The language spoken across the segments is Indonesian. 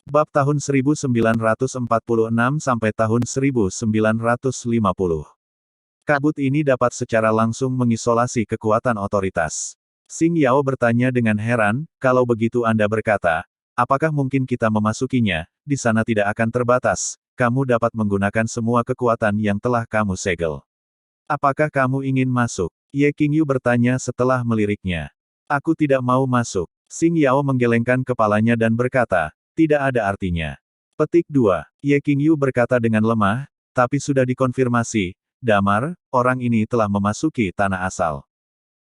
Bab tahun 1946 sampai tahun 1950. Kabut ini dapat secara langsung mengisolasi kekuatan otoritas. Xing Yao bertanya dengan heran, kalau begitu Anda berkata, apakah mungkin kita memasukinya, di sana tidak akan terbatas, kamu dapat menggunakan semua kekuatan yang telah kamu segel. Apakah kamu ingin masuk? Ye Qingyu bertanya setelah meliriknya. Aku tidak mau masuk. Xing Yao menggelengkan kepalanya dan berkata, tidak ada artinya. Petik 2. Ye Qingyu berkata dengan lemah, tapi sudah dikonfirmasi, Damar, orang ini telah memasuki tanah asal.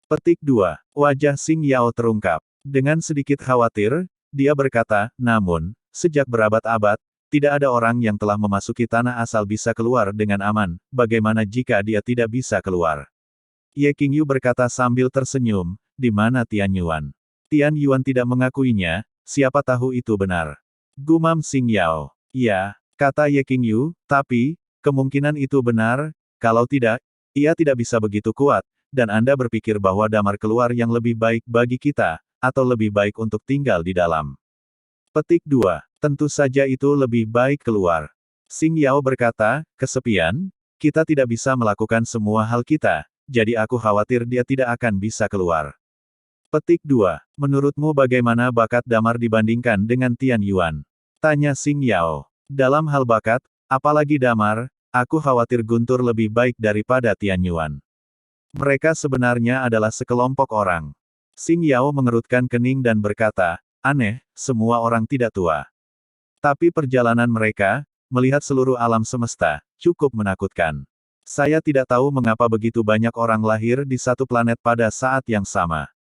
Petik 2. Wajah Xing Yao terungkap. Dengan sedikit khawatir, dia berkata, namun, sejak berabad-abad, tidak ada orang yang telah memasuki tanah asal bisa keluar dengan aman, bagaimana jika dia tidak bisa keluar? Ye Qingyu berkata sambil tersenyum, di mana Tian Yuan? Tian Yuan tidak mengakuinya, siapa tahu itu benar. Gumam Xing Yao. Ya, kata Ye Qingyu, tapi, kemungkinan itu benar, kalau tidak, ia tidak bisa begitu kuat, dan Anda berpikir bahwa Damar keluar yang lebih baik bagi kita, atau lebih baik untuk tinggal di dalam. Petik 2. Tentu saja itu lebih baik keluar. Xing Yao berkata, kesepian, kita tidak bisa melakukan semua hal kita, jadi aku khawatir dia tidak akan bisa keluar. Petik 2. Menurutmu bagaimana bakat Damar dibandingkan dengan Tian Yuan? Tanya Xing Yao. Dalam hal bakat, apalagi Damar, aku khawatir Guntur lebih baik daripada Tian Yuan. Mereka sebenarnya adalah sekelompok orang. Xing Yao mengerutkan kening dan berkata, aneh, semua orang tidak tua. Tapi perjalanan mereka, melihat seluruh alam semesta, cukup menakutkan. Saya tidak tahu mengapa begitu banyak orang lahir di satu planet pada saat yang sama.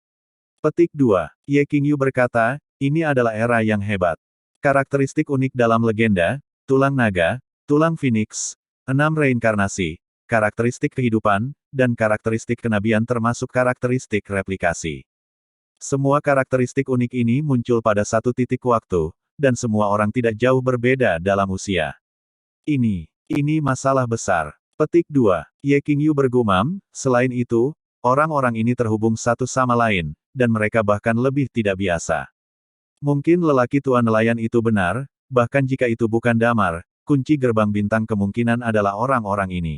Petik 2. Ye Qingyu berkata, ini adalah era yang hebat. Karakteristik unik dalam legenda, tulang naga, tulang phoenix, 6 reinkarnasi, karakteristik kehidupan, dan karakteristik kenabian termasuk karakteristik replikasi. Semua karakteristik unik ini muncul pada satu titik waktu, dan semua orang tidak jauh berbeda dalam usia. Ini masalah besar. Petik 2. Ye Qingyu bergumam, selain itu, orang-orang ini terhubung satu sama lain, dan mereka bahkan lebih tidak biasa. Mungkin lelaki tua nelayan itu benar, bahkan jika itu bukan Damar, kunci gerbang bintang kemungkinan adalah orang-orang ini.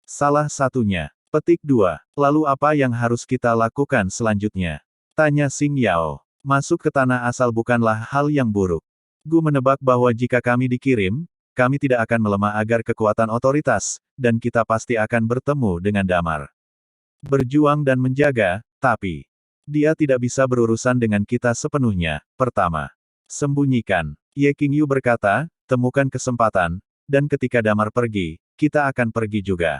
Salah satunya. Petik 2. Lalu apa yang harus kita lakukan selanjutnya? Tanya Xing Yao. Masuk ke tanah asal bukanlah hal yang buruk. Gu menebak bahwa jika kami dikirim, kami tidak akan melemah agar kekuatan otoritas, dan kita pasti akan bertemu dengan Damar. Berjuang dan menjaga, tapi dia tidak bisa berurusan dengan kita sepenuhnya. Pertama, sembunyikan. Ye Qingyu berkata, temukan kesempatan, dan ketika Damar pergi, kita akan pergi juga.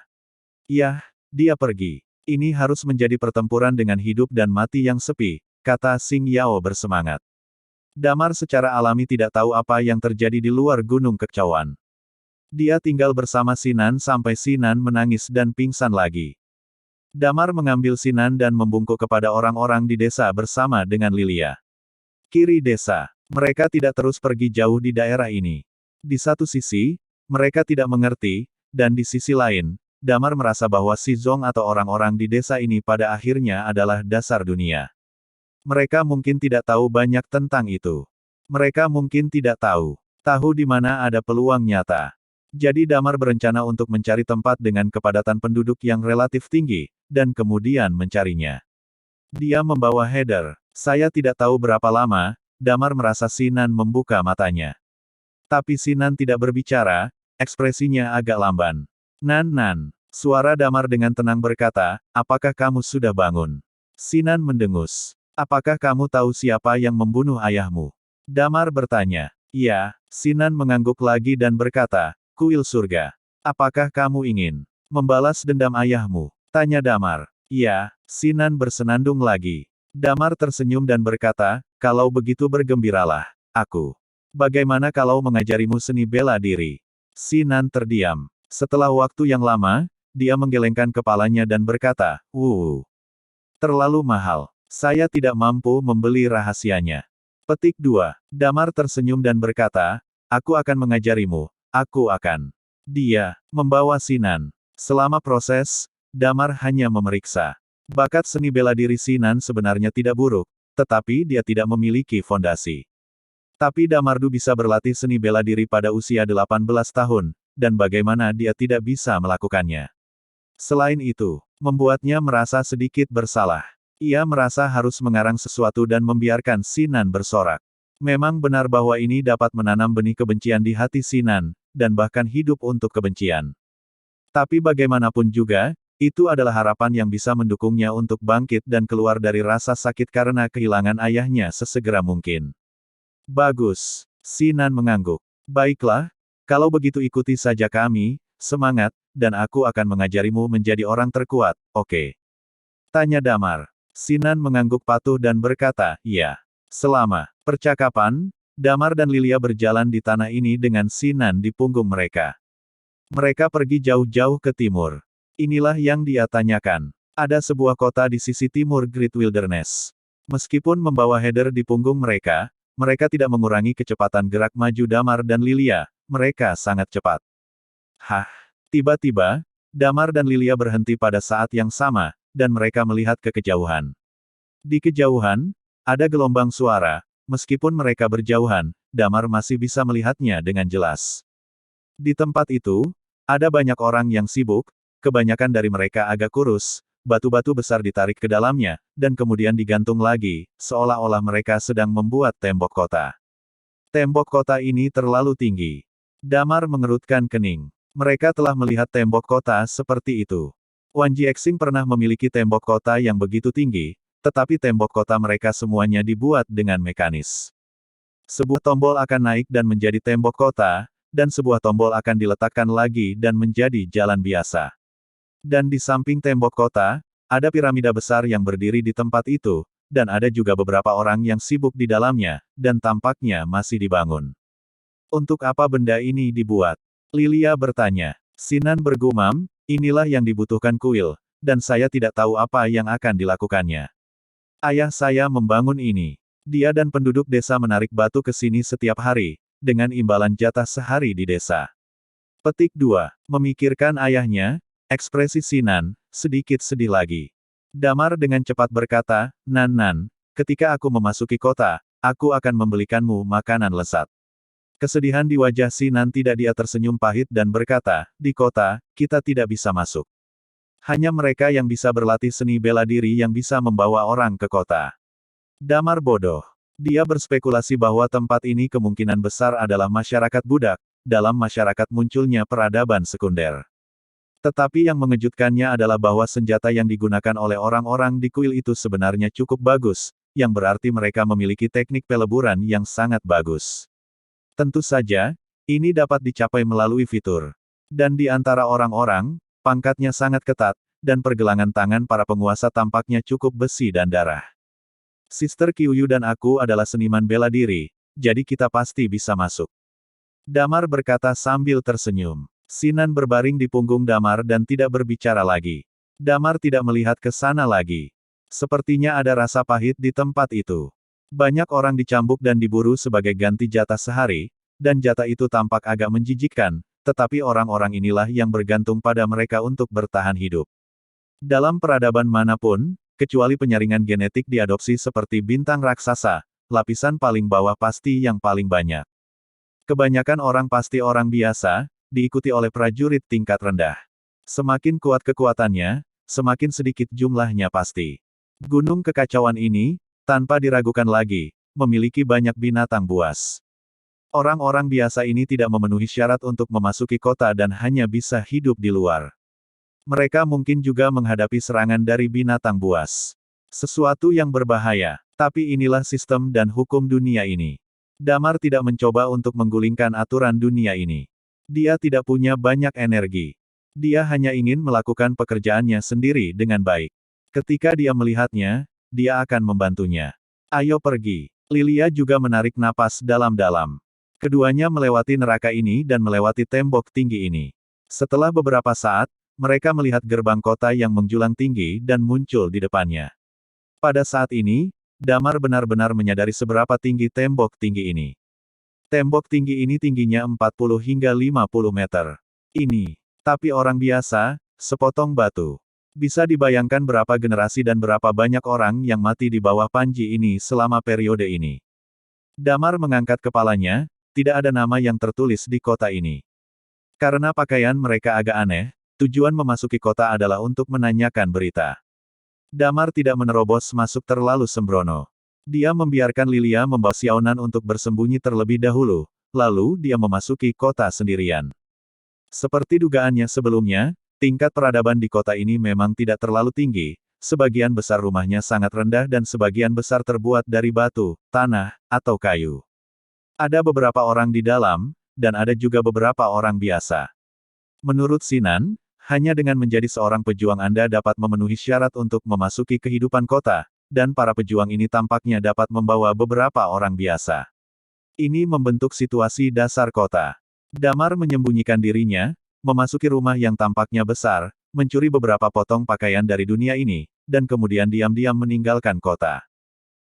Yah, dia pergi. Ini harus menjadi pertempuran dengan hidup dan mati yang sepi, kata Xing Yao bersemangat. Damar secara alami tidak tahu apa yang terjadi di luar Gunung Kekacauan. Dia tinggal bersama Sinan sampai Sinan menangis dan pingsan lagi. Damar mengambil Sinan dan membungkuk kepada orang-orang di desa bersama dengan Lilia. Kiri desa. Mereka tidak terus pergi jauh di daerah ini. Di satu sisi, mereka tidak mengerti, dan di sisi lain, Damar merasa bahwa Si Zong atau orang-orang di desa ini pada akhirnya adalah dasar dunia. Mereka mungkin tidak tahu banyak tentang itu. Mereka mungkin tidak tahu di mana ada peluang nyata. Jadi Damar berencana untuk mencari tempat dengan kepadatan penduduk yang relatif tinggi, dan kemudian mencarinya. Dia membawa header. Saya tidak tahu berapa lama, Damar merasa Sinan membuka matanya. Tapi Sinan tidak berbicara, ekspresinya agak lamban. Nan, suara Damar dengan tenang berkata, apakah kamu sudah bangun? Sinan mendengus. Apakah kamu tahu siapa yang membunuh ayahmu? Damar bertanya. Ya, Sinan mengangguk lagi dan berkata, kuil surga. Apakah kamu ingin membalas dendam ayahmu? Tanya Damar. Ya, Sinan bersenandung lagi. Damar tersenyum dan berkata, kalau begitu bergembiralah, aku. Bagaimana kalau mengajarimu seni bela diri? Sinan terdiam. Setelah waktu yang lama, dia menggelengkan kepalanya dan berkata, terlalu mahal. Saya tidak mampu membeli rahasianya. Petik 2. Damar tersenyum dan berkata, aku akan mengajarimu, aku akan. Dia membawa Sinan. Selama proses, Damar hanya memeriksa. Bakat seni bela diri Sinan sebenarnya tidak buruk, tetapi dia tidak memiliki fondasi. Tapi Damardu bisa berlatih seni bela diri pada usia 18 tahun, dan bagaimana dia tidak bisa melakukannya. Selain itu, membuatnya merasa sedikit bersalah. Ia merasa harus mengarang sesuatu dan membiarkan Sinan bersorak. Memang benar bahwa ini dapat menanam benih kebencian di hati Sinan, dan bahkan hidup untuk kebencian. Tapi bagaimanapun juga, itu adalah harapan yang bisa mendukungnya untuk bangkit dan keluar dari rasa sakit karena kehilangan ayahnya sesegera mungkin. Bagus. Sinan mengangguk. Baiklah, kalau begitu ikuti saja kami, semangat, dan aku akan mengajarimu menjadi orang terkuat, oke? Tanya Damar. Sinan mengangguk patuh dan berkata, iya. Selama percakapan, Damar dan Lilia berjalan di tanah ini dengan Sinan di punggung mereka. Mereka pergi jauh-jauh ke timur. Inilah yang dia tanyakan. Ada sebuah kota di sisi timur Great Wilderness. Meskipun membawa header di punggung mereka, mereka tidak mengurangi kecepatan gerak maju Damar dan Lilia, mereka sangat cepat. Hah! Tiba-tiba, Damar dan Lilia berhenti pada saat yang sama, dan mereka melihat ke kejauhan. Di kejauhan, ada gelombang suara, meskipun mereka berjauhan, Damar masih bisa melihatnya dengan jelas. Di tempat itu, ada banyak orang yang sibuk, kebanyakan dari mereka agak kurus, batu-batu besar ditarik ke dalamnya, dan kemudian digantung lagi, seolah-olah mereka sedang membuat tembok kota. Tembok kota ini terlalu tinggi. Damar mengerutkan kening. Mereka telah melihat tembok kota seperti itu. Wan Jiexing pernah memiliki tembok kota yang begitu tinggi, tetapi tembok kota mereka semuanya dibuat dengan mekanis. Sebuah tombol akan naik dan menjadi tembok kota, dan sebuah tombol akan diletakkan lagi dan menjadi jalan biasa. Dan di samping tembok kota, ada piramida besar yang berdiri di tempat itu, dan ada juga beberapa orang yang sibuk di dalamnya, dan tampaknya masih dibangun. Untuk apa benda ini dibuat? Lilia bertanya. Sinan bergumam, inilah yang dibutuhkan kuil, dan saya tidak tahu apa yang akan dilakukannya. Ayah saya membangun ini. Dia dan penduduk desa menarik batu ke sini setiap hari, dengan imbalan jatah sehari di desa. Petik 2. Memikirkan ayahnya, ekspresi Sinan, sedikit sedih lagi. Damar dengan cepat berkata, Nan, ketika aku memasuki kota, aku akan membelikanmu makanan lezat. Kesedihan di wajah Sinan tidak dia tersenyum pahit dan berkata, di kota, kita tidak bisa masuk. Hanya mereka yang bisa berlatih seni bela diri yang bisa membawa orang ke kota. Damar bodoh. Dia berspekulasi bahwa tempat ini kemungkinan besar adalah masyarakat budak, dalam masyarakat munculnya peradaban sekunder. Tetapi yang mengejutkannya adalah bahwa senjata yang digunakan oleh orang-orang di kuil itu sebenarnya cukup bagus, yang berarti mereka memiliki teknik peleburan yang sangat bagus. Tentu saja, ini dapat dicapai melalui fitur. Dan di antara orang-orang, pangkatnya sangat ketat, dan pergelangan tangan para penguasa tampaknya cukup besi dan darah. Sister Qiuyu dan aku adalah seniman bela diri, jadi kita pasti bisa masuk. Damar berkata sambil tersenyum. Sinan berbaring di punggung Damar dan tidak berbicara lagi. Damar tidak melihat ke sana lagi. Sepertinya ada rasa pahit di tempat itu. Banyak orang dicambuk dan diburu sebagai ganti jatah sehari, dan jatah itu tampak agak menjijikkan, tetapi orang-orang inilah yang bergantung pada mereka untuk bertahan hidup. Dalam peradaban manapun, kecuali penyaringan genetik diadopsi seperti bintang raksasa, lapisan paling bawah pasti yang paling banyak. Kebanyakan orang pasti orang biasa, diikuti oleh prajurit tingkat rendah. Semakin kuat kekuatannya, semakin sedikit jumlahnya pasti. Gunung kekacauan ini, tanpa diragukan lagi, memiliki banyak binatang buas. Orang-orang biasa ini tidak memenuhi syarat untuk memasuki kota dan hanya bisa hidup di luar. Mereka mungkin juga menghadapi serangan dari binatang buas. Sesuatu yang berbahaya, tapi inilah sistem dan hukum dunia ini. Damar tidak mencoba untuk menggulingkan aturan dunia ini. Dia tidak punya banyak energi. Dia hanya ingin melakukan pekerjaannya sendiri dengan baik. Ketika dia melihatnya, dia akan membantunya. Ayo pergi. Lilia juga menarik napas dalam-dalam. Keduanya melewati neraka ini dan melewati tembok tinggi ini. Setelah beberapa saat, mereka melihat gerbang kota yang menjulang tinggi dan muncul di depannya. Pada saat ini, Damar benar-benar menyadari seberapa tinggi tembok tinggi ini. Tembok tinggi ini tingginya 40 hingga 50 meter. Ini. Tapi orang biasa, sepotong batu. Bisa dibayangkan berapa generasi dan berapa banyak orang yang mati di bawah panji ini selama periode ini. Damar mengangkat kepalanya, tidak ada nama yang tertulis di kota ini. Karena pakaian mereka agak aneh, tujuan memasuki kota adalah untuk menanyakan berita. Damar tidak menerobos masuk terlalu sembrono. Dia membiarkan Lilia membawa Xiaonan untuk bersembunyi terlebih dahulu, lalu dia memasuki kota sendirian. Seperti dugaannya sebelumnya, tingkat peradaban di kota ini memang tidak terlalu tinggi, sebagian besar rumahnya sangat rendah dan sebagian besar terbuat dari batu, tanah, atau kayu. Ada beberapa orang di dalam, dan ada juga beberapa orang biasa. Menurut Sinan, hanya dengan menjadi seorang pejuang Anda dapat memenuhi syarat untuk memasuki kehidupan kota, dan para pejuang ini tampaknya dapat membawa beberapa orang biasa. Ini membentuk situasi dasar kota. Damar menyembunyikan dirinya, memasuki rumah yang tampaknya besar, mencuri beberapa potong pakaian dari dunia ini, dan kemudian diam-diam meninggalkan kota.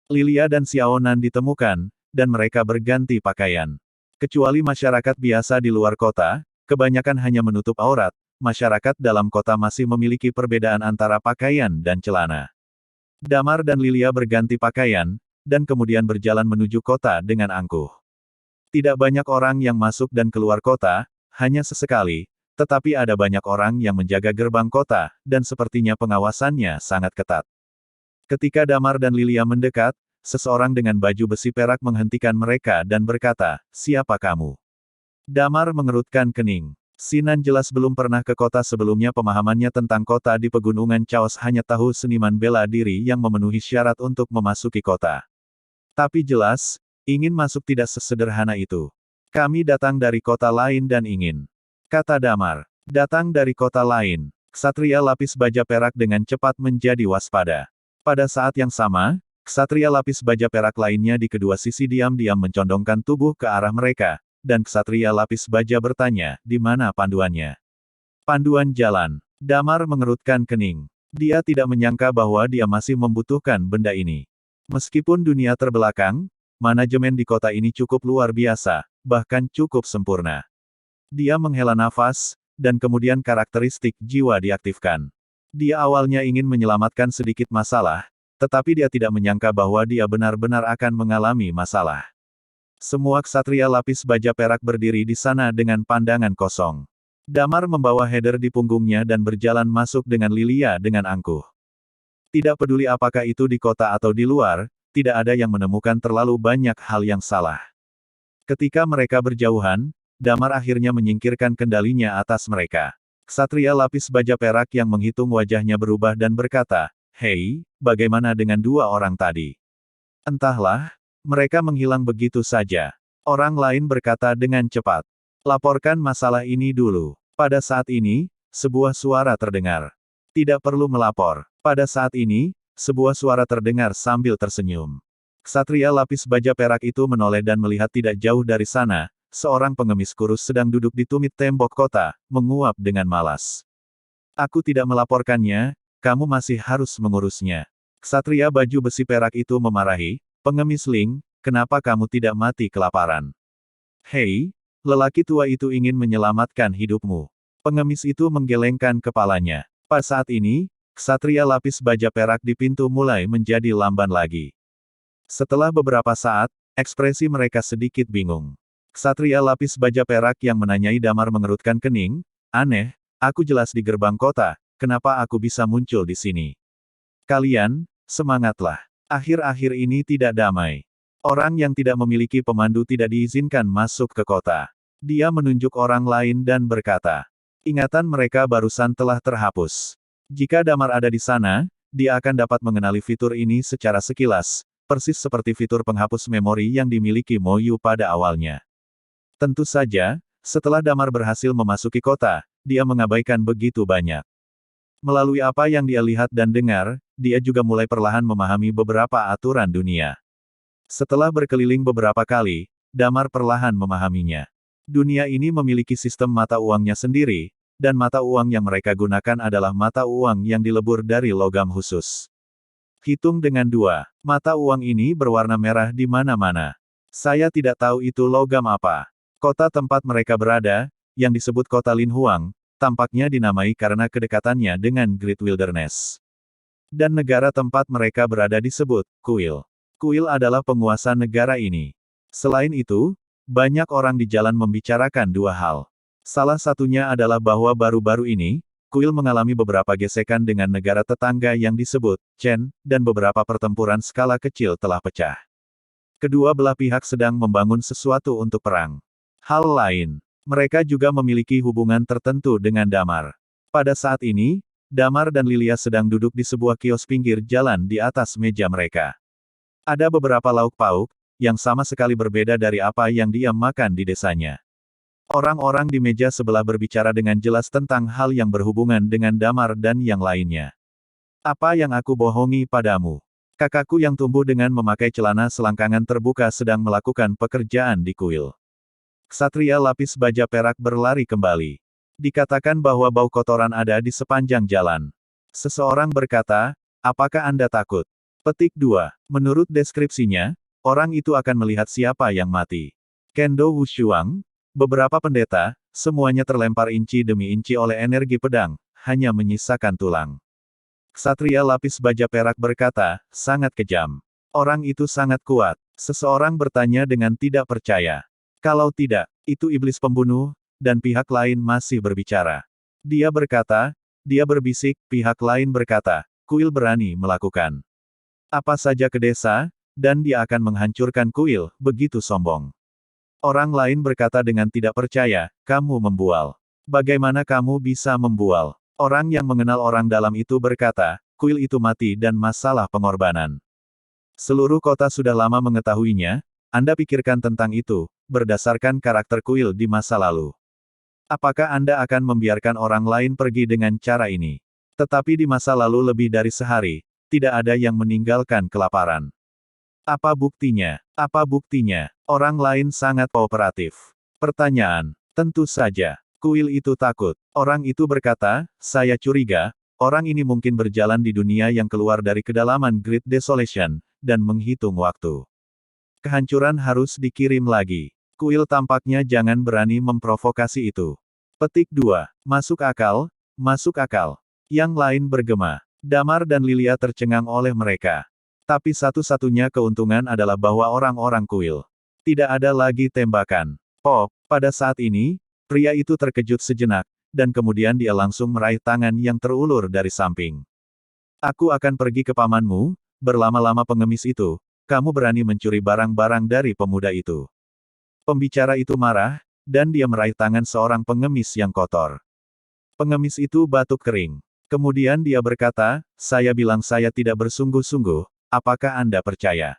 Lilia dan Xiaonan ditemukan, dan mereka berganti pakaian. Kecuali masyarakat biasa di luar kota, kebanyakan hanya menutup aurat, masyarakat dalam kota masih memiliki perbedaan antara pakaian dan celana. Damar dan Lilia berganti pakaian, dan kemudian berjalan menuju kota dengan angkuh. Tidak banyak orang yang masuk dan keluar kota, hanya sesekali, tetapi ada banyak orang yang menjaga gerbang kota, dan sepertinya pengawasannya sangat ketat. Ketika Damar dan Lilia mendekat, seseorang dengan baju besi perak menghentikan mereka dan berkata, "Siapa kamu?" Damar mengerutkan kening. Sinan jelas belum pernah ke kota sebelumnya. Pemahamannya tentang kota di pegunungan Chaos hanya tahu seniman bela diri yang memenuhi syarat untuk memasuki kota. Tapi jelas, ingin masuk tidak sesederhana itu. Kami datang dari kota lain dan ingin. Kata Damar. Datang dari kota lain. Ksatria lapis baja perak dengan cepat menjadi waspada. Pada saat yang sama, ksatria lapis baja perak lainnya di kedua sisi diam-diam mencondongkan tubuh ke arah mereka. Dan ksatria lapis baja bertanya, di mana panduannya? Panduan jalan. Damar mengerutkan kening. Dia tidak menyangka bahwa dia masih membutuhkan benda ini. Meskipun dunia terbelakang, manajemen di kota ini cukup luar biasa, bahkan cukup sempurna. Dia menghela nafas, dan kemudian karakteristik jiwa diaktifkan. Dia awalnya ingin menyelamatkan sedikit masalah, tetapi dia tidak menyangka bahwa dia benar-benar akan mengalami masalah. Semua ksatria lapis baja perak berdiri di sana dengan pandangan kosong. Damar membawa header di punggungnya dan berjalan masuk dengan Lilia dengan angkuh. Tidak peduli apakah itu di kota atau di luar, tidak ada yang menemukan terlalu banyak hal yang salah. Ketika mereka berjauhan, Damar akhirnya menyingkirkan kendalinya atas mereka. Ksatria lapis baja perak yang menghitung wajahnya berubah dan berkata, "Hei, bagaimana dengan dua orang tadi?" Entahlah. Mereka menghilang begitu saja. Orang lain berkata dengan cepat. Laporkan masalah ini dulu. Pada saat ini, sebuah suara terdengar. Tidak perlu melapor. Pada saat ini, sebuah suara terdengar sambil tersenyum. Ksatria lapis baja perak itu menoleh dan melihat tidak jauh dari sana, seorang pengemis kurus sedang duduk di tumit tembok kota, menguap dengan malas. Aku tidak melaporkannya, kamu masih harus mengurusnya. Ksatria baju besi perak itu memarahi, "Pengemis Ling, kenapa kamu tidak mati kelaparan?" "Hei, lelaki tua itu ingin menyelamatkan hidupmu." Pengemis itu menggelengkan kepalanya. Pada saat ini, ksatria lapis baja perak di pintu mulai menjadi lamban lagi. Setelah beberapa saat, ekspresi mereka sedikit bingung. Ksatria lapis baja perak yang menanyai Damar mengerutkan kening, "Aneh, aku jelas di gerbang kota, kenapa aku bisa muncul di sini?" "Kalian, semangatlah. Akhir-akhir ini tidak damai. Orang yang tidak memiliki pemandu tidak diizinkan masuk ke kota." Dia menunjuk orang lain dan berkata, "Ingatan mereka barusan telah terhapus. Jika Damar ada di sana, dia akan dapat mengenali fitur ini secara sekilas, persis seperti fitur penghapus memori yang dimiliki Mo Yu pada awalnya." Tentu saja, setelah Damar berhasil memasuki kota, dia mengabaikan begitu banyak. Melalui apa yang dia lihat dan dengar, dia juga mulai perlahan memahami beberapa aturan dunia. Setelah berkeliling beberapa kali, Damar perlahan memahaminya. Dunia ini memiliki sistem mata uangnya sendiri, dan mata uang yang mereka gunakan adalah mata uang yang dilebur dari logam khusus. Hitung dengan 2. Mata uang ini berwarna merah di mana-mana. Saya tidak tahu itu logam apa. Kota tempat mereka berada, yang disebut kota Lin Huang, tampaknya dinamai karena kedekatannya dengan Great Wilderness. Dan negara tempat mereka berada disebut, Kuil. Kuil adalah penguasa negara ini. Selain itu, banyak orang di jalan membicarakan dua hal. Salah satunya adalah bahwa baru-baru ini, kuil mengalami beberapa gesekan dengan negara tetangga yang disebut Chen, dan beberapa pertempuran skala kecil telah pecah. Kedua belah pihak sedang membangun sesuatu untuk perang. Hal lain, mereka juga memiliki hubungan tertentu dengan Damar. Pada saat ini, Damar dan Lilia sedang duduk di sebuah kios pinggir jalan di atas meja mereka. Ada beberapa lauk pauk, yang sama sekali berbeda dari apa yang dia makan di desanya. Orang-orang di meja sebelah berbicara dengan jelas tentang hal yang berhubungan dengan Damar dan yang lainnya. Apa yang aku bohongi padamu? Kakakku yang tumbuh dengan memakai celana selangkangan terbuka sedang melakukan pekerjaan di kuil. Ksatria lapis baja perak berlari kembali. Dikatakan bahwa bau kotoran ada di sepanjang jalan. Seseorang berkata, apakah Anda takut? Petik 2. Menurut deskripsinya, orang itu akan melihat siapa yang mati. Kendo Wushuang, beberapa pendeta, semuanya terlempar inci demi inci oleh energi pedang, hanya menyisakan tulang. Ksatria lapis baja perak berkata, sangat kejam. Orang itu sangat kuat. Seseorang bertanya dengan tidak percaya. Kalau tidak, itu iblis pembunuh, dan pihak lain masih berbicara. Dia berkata, dia berbisik, pihak lain berkata, kuil berani melakukan apa saja ke desa, dan dia akan menghancurkan kuil, begitu sombong. Orang lain berkata dengan tidak percaya, kamu membual. Bagaimana kamu bisa membual? Orang yang mengenal orang dalam itu berkata, kuil itu mati dan masalah pengorbanan. Seluruh kota sudah lama mengetahuinya, Anda pikirkan tentang itu, berdasarkan karakter kuil di masa lalu. Apakah Anda akan membiarkan orang lain pergi dengan cara ini? Tetapi di masa lalu lebih dari sehari, tidak ada yang meninggalkan kelaparan. Apa buktinya? Apa buktinya? Orang lain sangat kooperatif. Pertanyaan, tentu saja. Kuil itu takut. Orang itu berkata, saya curiga, orang ini mungkin berjalan di dunia yang keluar dari kedalaman Great Desolation, dan menghitung waktu. Kehancuran harus dikirim lagi. Kuil tampaknya jangan berani memprovokasi itu. Petik 2. Masuk akal, masuk akal. Yang lain bergema. Damar dan Lilia tercengang oleh mereka. Tapi satu-satunya keuntungan adalah bahwa orang-orang kuil. Tidak ada lagi tembakan. Pop, pada saat ini, pria itu terkejut sejenak, dan kemudian dia langsung meraih tangan yang terulur dari samping. Aku akan pergi ke pamanmu, berlama-lama pengemis itu, kamu berani mencuri barang-barang dari pemuda itu. Pembicara itu marah, dan dia meraih tangan seorang pengemis yang kotor. Pengemis itu batuk kering. Kemudian dia berkata, saya bilang saya tidak bersungguh-sungguh, apakah Anda percaya?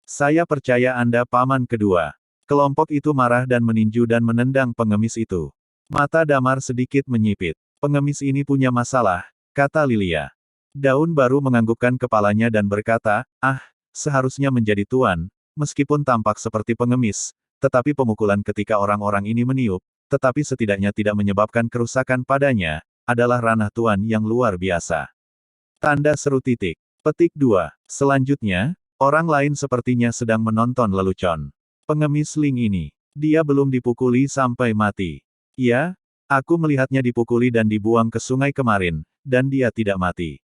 Saya percaya Anda paman kedua. Kelompok itu marah dan meninju dan menendang pengemis itu. Mata Damar sedikit menyipit. Pengemis ini punya masalah, kata Lilia. Daun baru menganggukkan kepalanya dan berkata, seharusnya menjadi tuan, meskipun tampak seperti pengemis, tetapi pemukulan ketika orang-orang ini meniup, tetapi setidaknya tidak menyebabkan kerusakan padanya, adalah ranah tuan yang luar biasa. Tanda seru titik. Petik 2. Selanjutnya, orang lain sepertinya sedang menonton lelucon. Pengemis Ling ini, dia belum dipukuli sampai mati. Ya, aku melihatnya dipukuli dan dibuang ke sungai kemarin, dan dia tidak mati.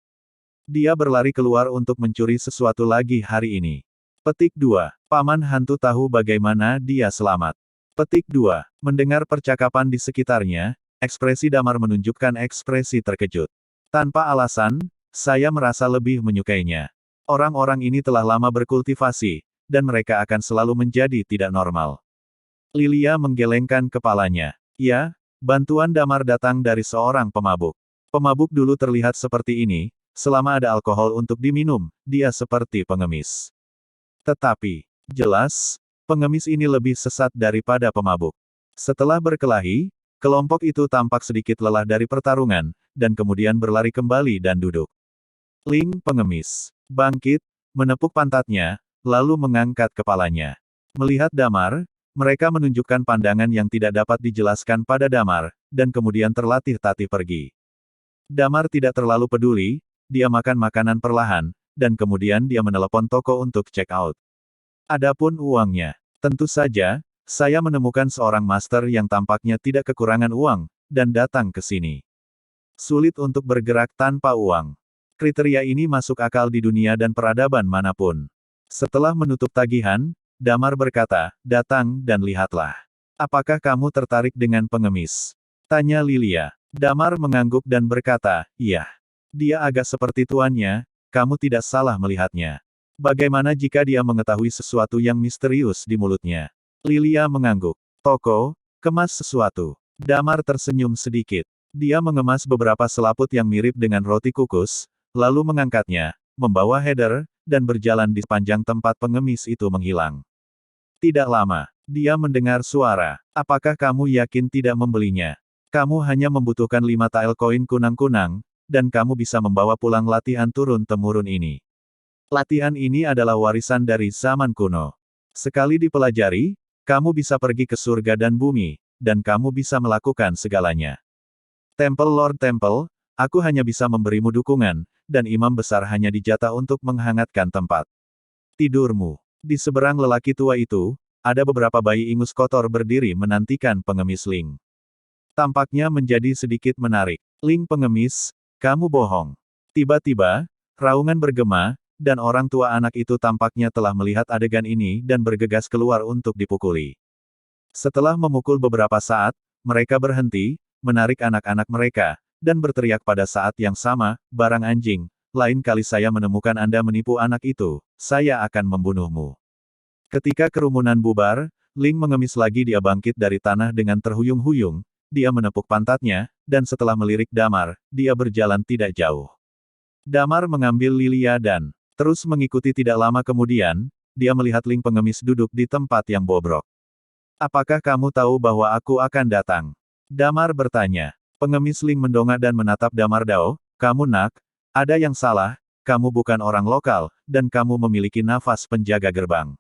Dia berlari keluar untuk mencuri sesuatu lagi hari ini. Petik 2. Paman hantu tahu bagaimana dia selamat. Petik 2. Mendengar percakapan di sekitarnya, ekspresi Damar menunjukkan ekspresi terkejut. Tanpa alasan, saya merasa lebih menyukainya. Orang-orang ini telah lama berkultivasi, dan mereka akan selalu menjadi tidak normal. Lilia menggelengkan kepalanya. Ya, bantuan Damar datang dari seorang pemabuk. Pemabuk dulu terlihat seperti ini, selama ada alkohol untuk diminum, dia seperti pengemis. Tetapi, jelas, pengemis ini lebih sesat daripada pemabuk. Setelah berkelahi, kelompok itu tampak sedikit lelah dari pertarungan, dan kemudian berlari kembali dan duduk. Ling, pengemis, bangkit, menepuk pantatnya, lalu mengangkat kepalanya. Melihat Damar, mereka menunjukkan pandangan yang tidak dapat dijelaskan pada Damar, dan kemudian terlatih-tatih pergi. Damar tidak terlalu peduli, dia makan makanan perlahan, dan kemudian dia menelepon toko untuk check out. Adapun uangnya, tentu saja, saya menemukan seorang master yang tampaknya tidak kekurangan uang, dan datang ke sini. Sulit untuk bergerak tanpa uang. Kriteria ini masuk akal di dunia dan peradaban manapun. Setelah menutup tagihan, Damar berkata, datang dan lihatlah. Apakah kamu tertarik dengan pengemis? Tanya Lilia. Damar mengangguk dan berkata, iya. Dia agak seperti tuannya, kamu tidak salah melihatnya. Bagaimana jika dia mengetahui sesuatu yang misterius di mulutnya? Lilia mengangguk. Toko, kemas sesuatu. Damar tersenyum sedikit. Dia mengemas beberapa selaput yang mirip dengan roti kukus, lalu mengangkatnya, membawa Heather, dan berjalan di sepanjang tempat pengemis itu menghilang. Tidak lama, dia mendengar suara. Apakah kamu yakin tidak membelinya? Kamu hanya membutuhkan 5 tael koin kunang-kunang, dan kamu bisa membawa pulang latihan turun-temurun ini. Latihan ini adalah warisan dari zaman kuno. Sekali dipelajari, kamu bisa pergi ke surga dan bumi, dan kamu bisa melakukan segalanya. Temple Lord Temple, aku hanya bisa memberimu dukungan, dan imam besar hanya dijatah untuk menghangatkan tempat tidurmu. Di seberang lelaki tua itu, ada beberapa bayi ingus kotor berdiri menantikan pengemis Ling. Tampaknya menjadi sedikit menarik. Ling pengemis, kamu bohong. Tiba-tiba, raungan bergema, dan orang tua anak itu tampaknya telah melihat adegan ini dan bergegas keluar untuk dipukuli. Setelah memukul beberapa saat, mereka berhenti, menarik anak-anak mereka, dan berteriak pada saat yang sama, barang anjing, lain kali saya menemukan Anda menipu anak itu, saya akan membunuhmu. Ketika kerumunan bubar, Ling mengemis lagi. Dia bangkit dari tanah dengan terhuyung-huyung, dia menepuk pantatnya, dan setelah melirik Damar, dia berjalan tidak jauh. Damar mengambil Lilia dan terus mengikuti. Tidak lama kemudian, dia melihat Ling pengemis duduk di tempat yang bobrok. Apakah kamu tahu bahwa aku akan datang? Damar bertanya. Pengemis Ling mendongak dan menatap Damar. Dao, kamu nak, ada yang salah, kamu bukan orang lokal, dan kamu memiliki nafas penjaga gerbang.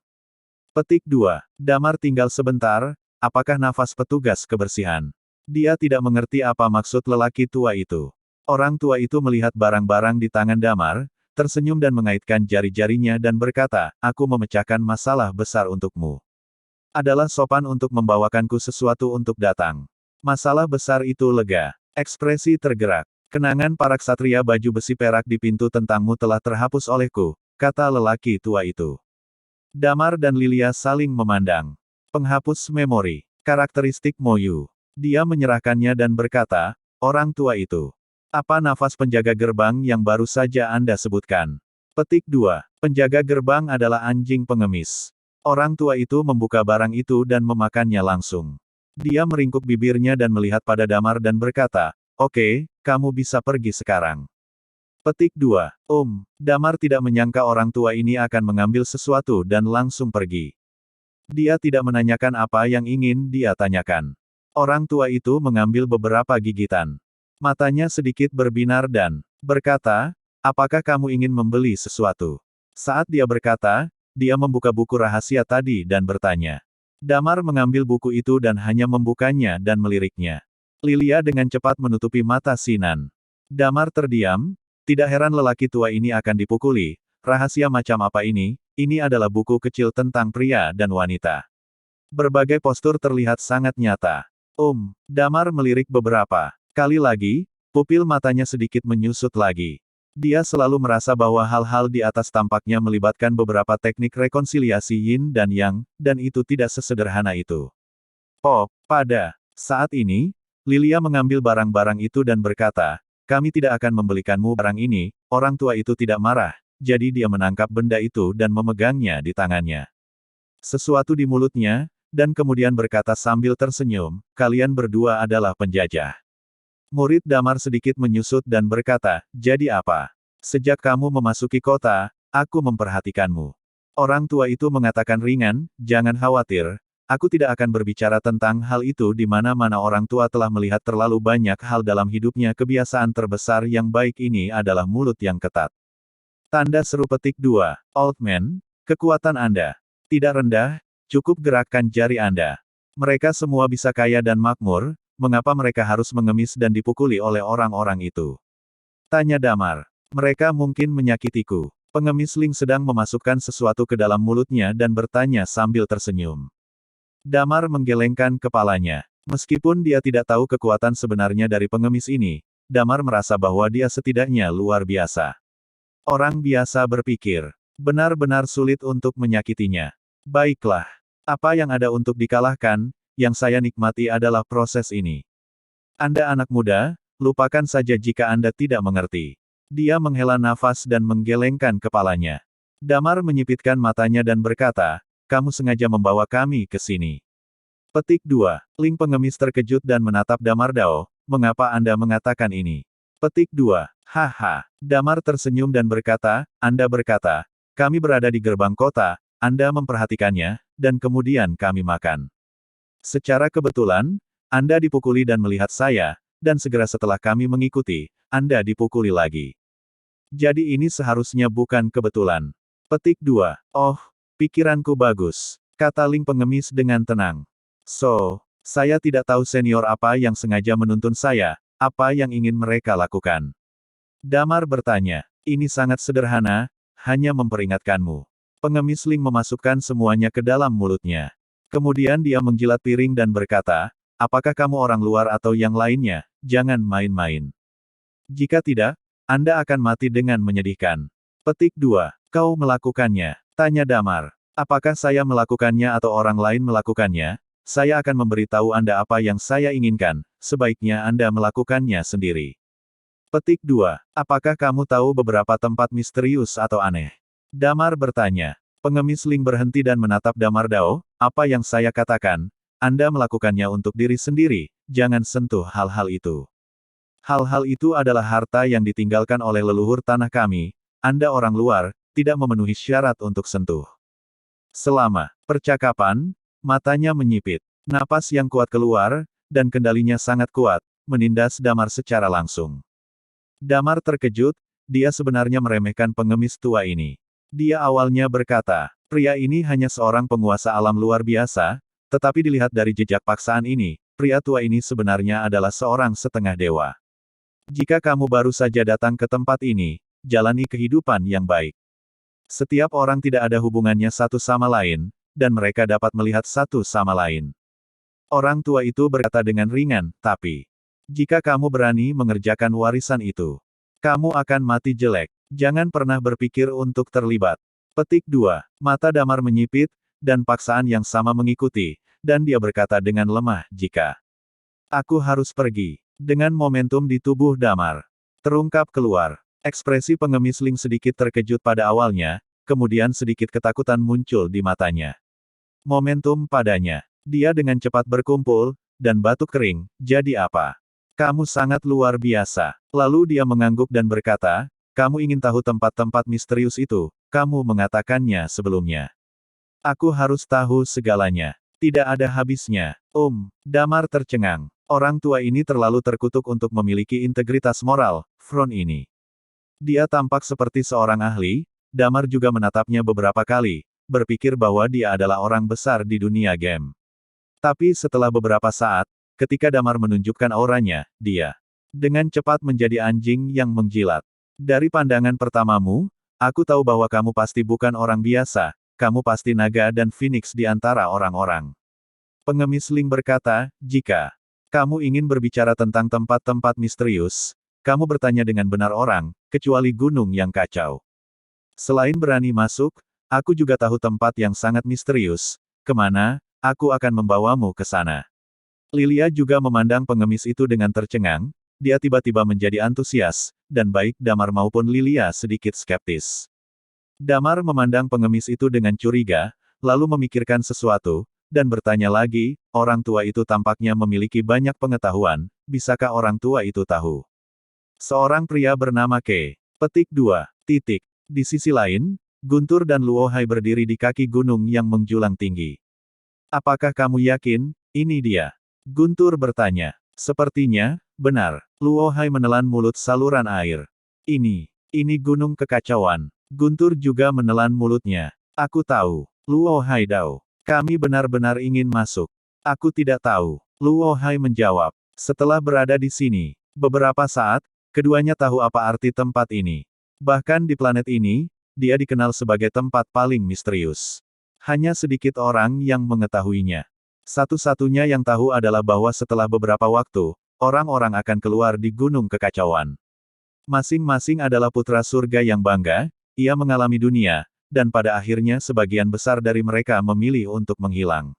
Petik 2. Damar tinggal sebentar, apakah nafas petugas kebersihan? Dia tidak mengerti apa maksud lelaki tua itu. Orang tua itu melihat barang-barang di tangan Damar, tersenyum dan mengaitkan jari-jarinya dan berkata, aku memecahkan masalah besar untukmu. Adalah sopan untuk membawakanku sesuatu untuk datang. Masalah besar itu lega. Ekspresi tergerak. Kenangan para ksatria baju besi perak di pintu tentangmu telah terhapus olehku, kata lelaki tua itu. Damar dan Lilia saling memandang. Penghapus memori. Karakteristik Moyu. Dia menyerahkannya dan berkata, orang tua itu. Apa nafas penjaga gerbang yang baru saja Anda sebutkan? Petik 2. Penjaga gerbang adalah anjing pengemis. Orang tua itu membuka barang itu dan memakannya langsung. Dia meringkuk bibirnya dan melihat pada Damar dan berkata, oke, kamu bisa pergi sekarang. Petik 2. Damar tidak menyangka orang tua ini akan mengambil sesuatu dan langsung pergi. Dia tidak menanyakan apa yang ingin dia tanyakan. Orang tua itu mengambil beberapa gigitan. Matanya sedikit berbinar dan berkata, apakah kamu ingin membeli sesuatu? Saat dia berkata, dia membuka buku rahasia tadi dan bertanya. Damar mengambil buku itu dan hanya membukanya dan meliriknya. Lilia dengan cepat menutupi mata Sinan. Damar terdiam. Tidak heran lelaki tua ini akan dipukuli. Rahasia macam apa ini? Ini adalah buku kecil tentang pria dan wanita. Berbagai postur terlihat sangat nyata. Damar melirik beberapa kali lagi, pupil matanya sedikit menyusut lagi. Dia selalu merasa bahwa hal-hal di atas tampaknya melibatkan beberapa teknik rekonsiliasi yin dan yang, dan itu tidak sesederhana itu. Pada saat ini, Lilia mengambil barang-barang itu dan berkata, kami tidak akan membelikanmu barang ini. Orang tua itu tidak marah, jadi dia menangkap benda itu dan memegangnya di tangannya. Sesuatu di mulutnya, dan kemudian berkata sambil tersenyum, kalian berdua adalah penjajah. Murid Damar sedikit menyusut dan berkata, jadi apa? Sejak kamu memasuki kota, aku memperhatikanmu. Orang tua itu mengatakan ringan, jangan khawatir, aku tidak akan berbicara tentang hal itu di mana-mana. Orang tua telah melihat terlalu banyak hal dalam hidupnya. Kebiasaan terbesar yang baik ini adalah mulut yang ketat. Tanda seru petik 2. Old man, kekuatan Anda tidak rendah, cukup gerakkan jari Anda. Mereka semua bisa kaya dan makmur, mengapa mereka harus mengemis dan dipukuli oleh orang-orang itu? Tanya Damar. Mereka mungkin menyakitiku. Pengemis Ling sedang memasukkan sesuatu ke dalam mulutnya dan bertanya sambil tersenyum. Damar menggelengkan kepalanya. Meskipun dia tidak tahu kekuatan sebenarnya dari pengemis ini, Damar merasa bahwa dia setidaknya luar biasa. Orang biasa berpikir, benar-benar sulit untuk menyakitinya. Baiklah. Apa yang ada untuk dikalahkan, yang saya nikmati adalah proses ini. Anda anak muda, lupakan saja jika Anda tidak mengerti. Dia menghela nafas dan menggelengkan kepalanya. Damar menyipitkan matanya dan berkata, kamu sengaja membawa kami ke sini. Petik 2. Ling pengemis terkejut dan menatap Damar Dao, mengapa Anda mengatakan ini? Petik 2. Haha. Damar tersenyum dan berkata, Anda berkata, kami berada di gerbang kota, Anda memperhatikannya, dan kemudian kami makan. Secara kebetulan, Anda dipukuli dan melihat saya, dan segera setelah kami mengikuti, Anda dipukuli lagi. Jadi ini seharusnya bukan kebetulan. Petik 2. Oh, pikiranku bagus, kata Ling pengemis dengan tenang. So, saya tidak tahu senior apa yang sengaja menuntun saya, apa yang ingin mereka lakukan. Damar bertanya, ini sangat sederhana, hanya memperingatkanmu. Pengemis Ling memasukkan semuanya ke dalam mulutnya. Kemudian dia menjilat piring dan berkata, apakah kamu orang luar atau yang lainnya, jangan main-main. Jika tidak, Anda akan mati dengan menyedihkan. Petik 2. Kau melakukannya, tanya Damar. Apakah saya melakukannya atau orang lain melakukannya? Saya akan memberitahu Anda apa yang saya inginkan, sebaiknya Anda melakukannya sendiri. Petik 2. Apakah kamu tahu beberapa tempat misterius atau aneh? Damar bertanya. Pengemis Ling berhenti dan menatap Damar Dao, apa yang saya katakan, Anda melakukannya untuk diri sendiri, jangan sentuh hal-hal itu. Hal-hal itu adalah harta yang ditinggalkan oleh leluhur tanah kami, Anda orang luar, tidak memenuhi syarat untuk sentuh. Selama percakapan, matanya menyipit. Napas yang kuat keluar, dan kendalinya sangat kuat, menindas Damar secara langsung. Damar terkejut, dia sebenarnya meremehkan pengemis tua ini. Dia awalnya berkata, pria ini hanya seorang penguasa alam luar biasa, tetapi dilihat dari jejak paksaan ini, pria tua ini sebenarnya adalah seorang setengah dewa. Jika kamu baru saja datang ke tempat ini, jalani kehidupan yang baik. Setiap orang tidak ada hubungannya satu sama lain, dan mereka dapat melihat satu sama lain. Orang tua itu berkata dengan ringan, tapi, jika kamu berani mengerjakan warisan itu, kamu akan mati jelek. Jangan pernah berpikir untuk terlibat. Petik 2. Mata Damar menyipit, dan paksaan yang sama mengikuti, dan dia berkata dengan lemah, jika aku harus pergi. Dengan momentum di tubuh Damar terungkap keluar. Ekspresi pengemis Ling sedikit terkejut pada awalnya, kemudian sedikit ketakutan muncul di matanya. Momentum padanya. Dia dengan cepat berkumpul, dan batuk kering, jadi apa? Kamu sangat luar biasa. Lalu dia mengangguk dan berkata, kamu ingin tahu tempat-tempat misterius itu, kamu mengatakannya sebelumnya. Aku harus tahu segalanya. Tidak ada habisnya. Damar tercengang. Orang tua ini terlalu terkutuk untuk memiliki integritas moral, front ini. Dia tampak seperti seorang ahli, Damar juga menatapnya beberapa kali, berpikir bahwa dia adalah orang besar di dunia game. Tapi setelah beberapa saat, ketika Damar menunjukkan auranya, dia dengan cepat menjadi anjing yang menjilat. Dari pandangan pertamamu, aku tahu bahwa kamu pasti bukan orang biasa, kamu pasti naga dan phoenix di antara orang-orang. Pengemis Ling berkata, jika kamu ingin berbicara tentang tempat-tempat misterius, kamu bertanya dengan benar orang, kecuali gunung yang kacau. Selain berani masuk, aku juga tahu tempat yang sangat misterius, kemana, aku akan membawamu ke sana. Lilia juga memandang pengemis itu dengan tercengang, dia tiba-tiba menjadi antusias, dan baik Damar maupun Lilia sedikit skeptis. Damar memandang pengemis itu dengan curiga, lalu memikirkan sesuatu, dan bertanya lagi, orang tua itu tampaknya memiliki banyak pengetahuan, bisakah orang tua itu tahu? Seorang pria bernama Ke. Petik 2. Titik. Di sisi lain, Guntur dan Luohai berdiri di kaki gunung yang menjulang tinggi. Apakah kamu yakin, ini dia? Guntur bertanya. Sepertinya, benar. Luohai menelan mulut saluran air. Ini gunung kekacauan. Guntur juga menelan mulutnya. Aku tahu. Luohai Dao. Kami benar-benar ingin masuk. Aku tidak tahu. Luohai menjawab. Setelah berada di sini, beberapa saat, keduanya tahu apa arti tempat ini. Bahkan di planet ini, dia dikenal sebagai tempat paling misterius. Hanya sedikit orang yang mengetahuinya. Satu-satunya yang tahu adalah bahwa setelah beberapa waktu, orang-orang akan keluar di gunung kekacauan. Masing-masing adalah putra surga yang bangga, ia mengalami dunia, dan pada akhirnya sebagian besar dari mereka memilih untuk menghilang.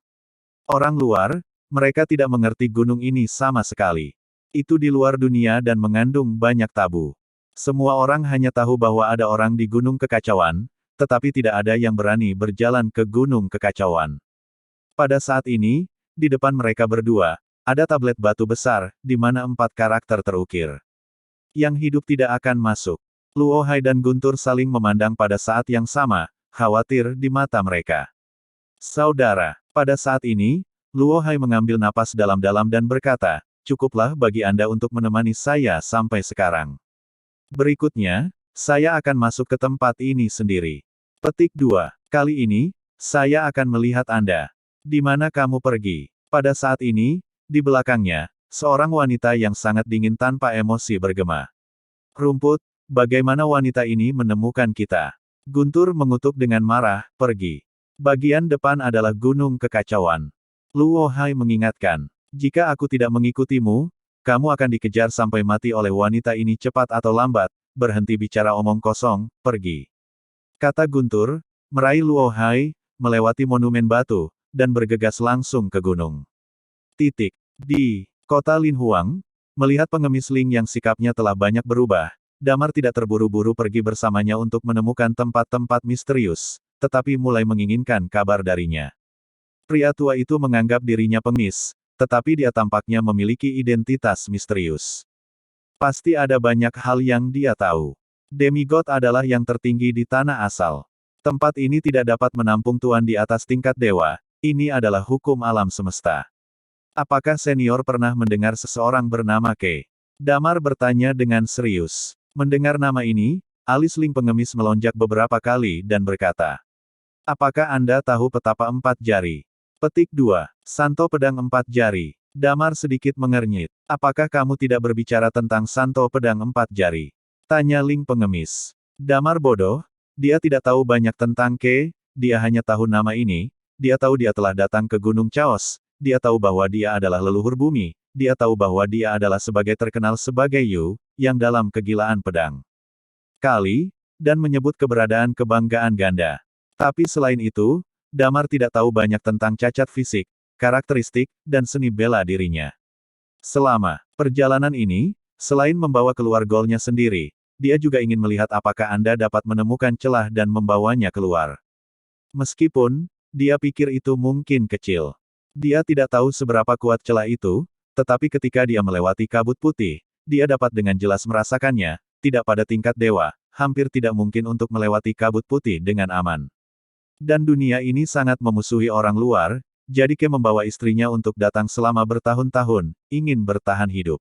Orang luar, mereka tidak mengerti gunung ini sama sekali. Itu di luar dunia dan mengandung banyak tabu. Semua orang hanya tahu bahwa ada orang di Gunung Kekacauan, tetapi tidak ada yang berani berjalan ke Gunung Kekacauan. Pada saat ini, di depan mereka berdua, ada tablet batu besar, di mana 4 karakter terukir. Yang hidup tidak akan masuk. Luo Hai dan Guntur saling memandang pada saat yang sama, khawatir di mata mereka. Saudara, pada saat ini, Luo Hai mengambil napas dalam-dalam dan berkata, cukuplah bagi Anda untuk menemani saya sampai sekarang. Berikutnya, saya akan masuk ke tempat ini sendiri. Petik 2. Kali ini, saya akan melihat Anda. Di mana kamu pergi? Pada saat ini, di belakangnya, seorang wanita yang sangat dingin tanpa emosi bergema. Rumput, bagaimana wanita ini menemukan kita? Guntur mengutuk dengan marah, pergi. Bagian depan adalah Gunung Kekacauan. Luo Hai mengingatkan, jika aku tidak mengikutimu, kamu akan dikejar sampai mati oleh wanita ini cepat atau lambat, berhenti bicara omong kosong, pergi. Kata Guntur, meraih Luo Hai, melewati monumen batu, dan bergegas langsung ke gunung. Di kota Lin Huang, melihat pengemis Ling yang sikapnya telah banyak berubah, Damar tidak terburu-buru pergi bersamanya untuk menemukan tempat-tempat misterius, tetapi mulai menginginkan kabar darinya. Pria tua itu menganggap dirinya pengemis, tetapi dia tampaknya memiliki identitas misterius. Pasti ada banyak hal yang dia tahu. Demigod adalah yang tertinggi di tanah asal. Tempat ini tidak dapat menampung tuan di atas tingkat dewa, ini adalah hukum alam semesta. Apakah senior pernah mendengar seseorang bernama Ke? Damar bertanya dengan serius. Mendengar nama ini, alis Ling pengemis melonjak beberapa kali dan berkata, apakah Anda tahu petapa 4 jari? Petik 2. Santo pedang 4 jari. Damar sedikit mengernyit. Apakah kamu tidak berbicara tentang Santo pedang 4 jari? Tanya Ling pengemis. Damar bodoh, dia tidak tahu banyak tentang Ke, dia hanya tahu nama ini, dia tahu dia telah datang ke Gunung Chaos, dia tahu bahwa dia adalah leluhur bumi, dia tahu bahwa dia adalah terkenal sebagai Yu, yang dalam kegilaan pedang. Dan menyebut keberadaan kebanggaan ganda. Tapi selain itu, Damar tidak tahu banyak tentang cacat fisik, karakteristik, dan seni bela dirinya. Selama perjalanan ini, selain membawa keluar golnya sendiri, dia juga ingin melihat apakah Anda dapat menemukan celah dan membawanya keluar. Meskipun, dia pikir itu mungkin kecil. Dia tidak tahu seberapa kuat celah itu, tetapi ketika dia melewati kabut putih, dia dapat dengan jelas merasakannya, tidak pada tingkat dewa, hampir tidak mungkin untuk melewati kabut putih dengan aman. Dan dunia ini sangat memusuhi orang luar, jadi Ke membawa istrinya untuk datang selama bertahun-tahun, ingin bertahan hidup.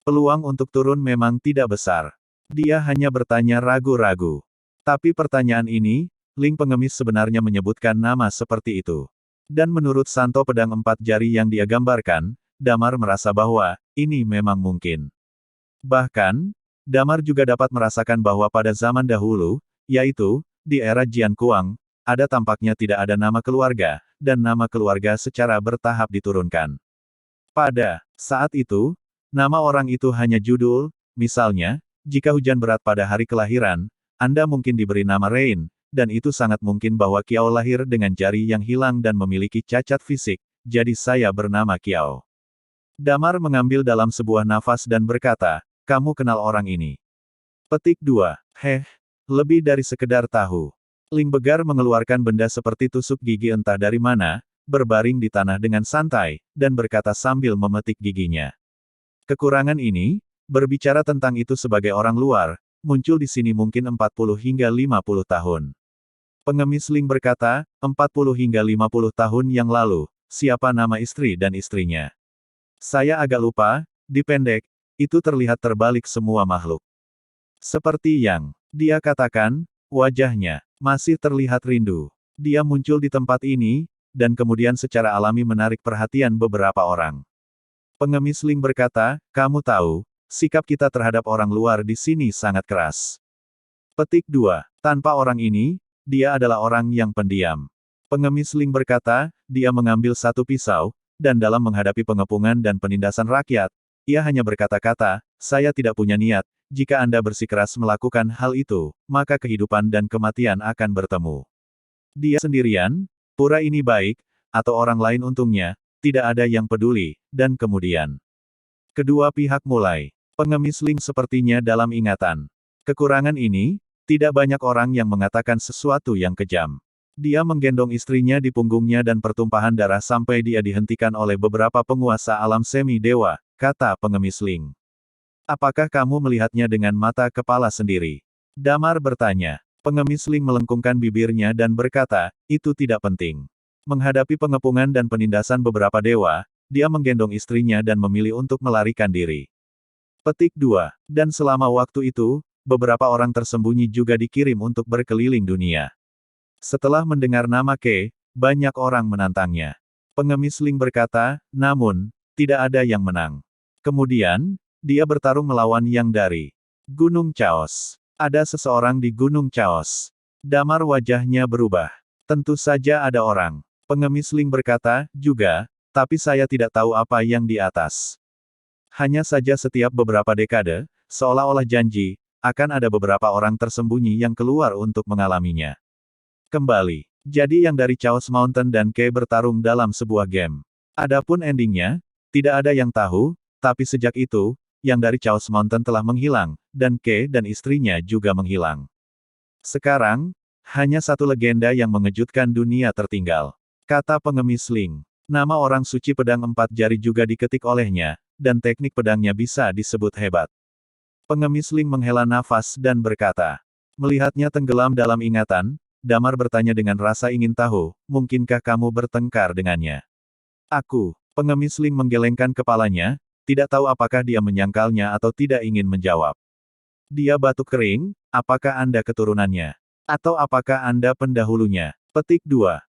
Peluang untuk turun memang tidak besar. Dia hanya bertanya ragu-ragu. Tapi pertanyaan ini, Ling pengemis sebenarnya menyebutkan nama seperti itu. Dan menurut Santo pedang 4 jari yang dia gambarkan, Damar merasa bahwa, ini memang mungkin. Bahkan, Damar juga dapat merasakan bahwa pada zaman dahulu, yaitu, di era Jian Kuang, ada tampaknya tidak ada nama keluarga, dan nama keluarga secara bertahap diturunkan. Pada saat itu, nama orang itu hanya judul, misalnya, jika hujan berat pada hari kelahiran, Anda mungkin diberi nama Rain, dan itu sangat mungkin bahwa Kiao lahir dengan jari yang hilang dan memiliki cacat fisik, jadi saya bernama Kiao. Damar mengambil dalam sebuah nafas dan berkata, kamu kenal orang ini. Petik 2. Lebih dari sekedar tahu. Ling Begar mengeluarkan benda seperti tusuk gigi entah dari mana, berbaring di tanah dengan santai, dan berkata sambil memetik giginya. Kekurangan ini, berbicara tentang itu sebagai orang luar, muncul di sini mungkin 40 hingga 50 tahun. Pengemis Ling berkata, 40 hingga 50 tahun yang lalu, siapa nama istri dan istrinya? Saya agak lupa, dipendek, itu terlihat terbalik semua makhluk. Seperti yang dia katakan, wajahnya masih terlihat rindu. Dia muncul di tempat ini, dan kemudian secara alami menarik perhatian beberapa orang. Pengemis Ling berkata, kamu tahu, sikap kita terhadap orang luar di sini sangat keras. Petik 2. Tanpa orang ini, dia adalah orang yang pendiam. Pengemis Ling berkata, dia mengambil satu pisau, dan dalam menghadapi pengepungan dan penindasan rakyat, ia hanya berkata-kata, saya tidak punya niat, jika Anda bersikeras melakukan hal itu, maka kehidupan dan kematian akan bertemu. Dia sendirian, pura ini baik, atau orang lain untungnya, tidak ada yang peduli, dan kemudian kedua pihak mulai. Pengemis Ling sepertinya dalam ingatan. Kekurangan ini, tidak banyak orang yang mengatakan sesuatu yang kejam. Dia menggendong istrinya di punggungnya dan pertumpahan darah sampai dia dihentikan oleh beberapa penguasa alam semi-dewa, kata pengemis Ling. Apakah kamu melihatnya dengan mata kepala sendiri? Damar bertanya. Pengemis Ling melengkungkan bibirnya dan berkata, itu tidak penting. Menghadapi pengepungan dan penindasan beberapa dewa, dia menggendong istrinya dan memilih untuk melarikan diri. Petik 2. Dan selama waktu itu, beberapa orang tersembunyi juga dikirim untuk berkeliling dunia. Setelah mendengar nama Ke, banyak orang menantangnya. Pengemis Ling berkata, namun, tidak ada yang menang. Kemudian, dia bertarung melawan yang dari Gunung Chaos. Ada seseorang di Gunung Chaos. Damar wajahnya berubah. Tentu saja ada orang. Pengemis Ling berkata, juga, tapi saya tidak tahu apa yang di atas. Hanya saja setiap beberapa dekade, seolah-olah janji, akan ada beberapa orang tersembunyi yang keluar untuk mengalaminya. Kembali. Jadi yang dari Chaos Mountain dan Ke bertarung dalam sebuah game. Adapun endingnya, tidak ada yang tahu, tapi sejak itu, yang dari Chaos Mountain telah menghilang, dan Ke dan istrinya juga menghilang. Sekarang, hanya satu legenda yang mengejutkan dunia tertinggal. Kata pengemis Ling. Nama orang suci pedang 4 jari juga diketik olehnya, dan teknik pedangnya bisa disebut hebat. Pengemis Ling menghela nafas dan berkata. Melihatnya tenggelam dalam ingatan, Damar bertanya dengan rasa ingin tahu, mungkinkah kamu bertengkar dengannya? Aku. Pengemis Ling menggelengkan kepalanya, tidak tahu apakah dia menyangkalnya atau tidak ingin menjawab. Dia batuk kering, apakah Anda keturunannya? Atau apakah Anda pendahulunya? Petik 2.